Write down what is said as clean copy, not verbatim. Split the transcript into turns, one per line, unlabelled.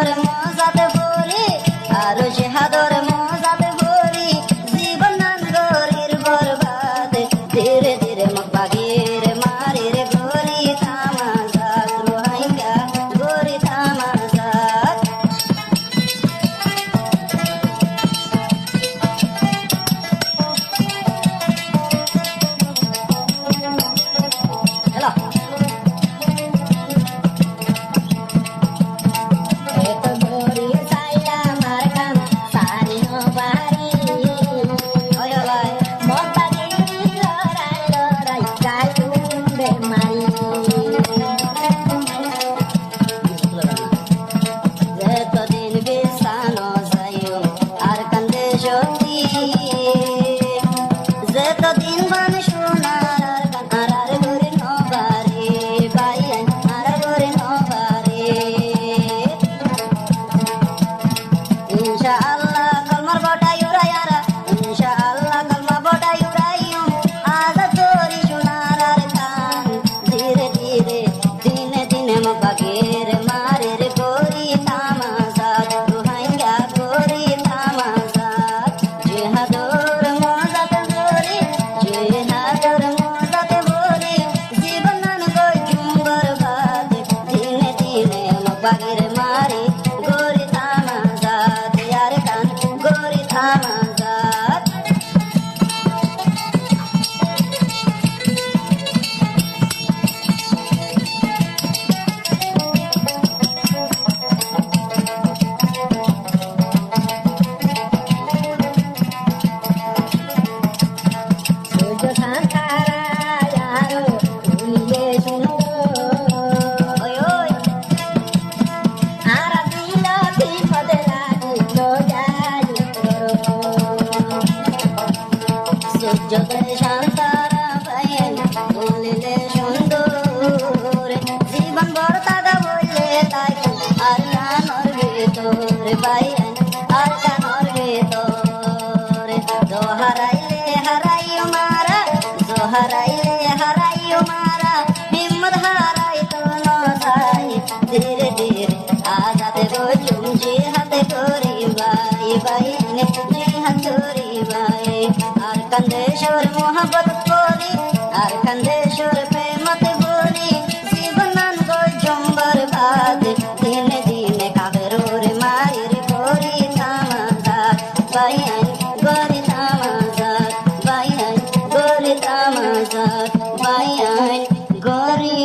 হাদর মজাতে ভরি আরো সে হাদর মজাতে ভরি জীবন নান গরির বরবাদ ধীরে ধীরে মকবাগির মারির গরি তামাজাত রোহাঙ্গা গরি তামাজাত হ্যালো যতদিন বিছানো যাইও আর কান্দে সত্যি যতদিন বান সোনার আর কানার আর গরে নবারে বাইয়ান আর গরে নবারে ইনশাআল্লাহ কলমার বটাই উড়াইয়ারা ইনশাআল্লাহ কলমা বটাই উড়াইও আজ তোরি সোনার আর কান ধীরে ধীরে দিনে দিনে মকবাগের মারের গরি তামাজাত রোহাঙ্গা গরি তামাজাত জিহাদর মজাতে ভরি জিহাদর মজাতে ভরি জীবন নান গই চুম্বর বাদ দিনে দিনে মকবাগের মারে গরি তামাজাত আর কান গরি তামাজাত সূর্য সান্তারায়ারো ভুলিয়ে শুনো ওই ওই আর বিলতি পদে লাগিল যাই সূর্যকে শান্তারা পাইন বলিলে সুন্দর জীবন বড় তাগা বললে তাই আর কানর ভেতর পাইন আর কানর ভেতর দোহারাইলে হারাইও মারা দোহারাইলে হারাইও মারা হিম্মত হারাই তো নসাই ধীরে ধীরে আজাতে বলুম জিহাদে করি বাই বাইনে জিহাদ করি বাই আর কান্দেশ্বর মোহাম্মত করি আর কান্দেশ্বর প্রেমত বলি জীবন নান গো জম্বর বাদ দিনে দিনে কাবেরোর মায়ের করি তামাজাত বাইন গরি তামাজাত বাইন গরি তামাজাত বাইন গরি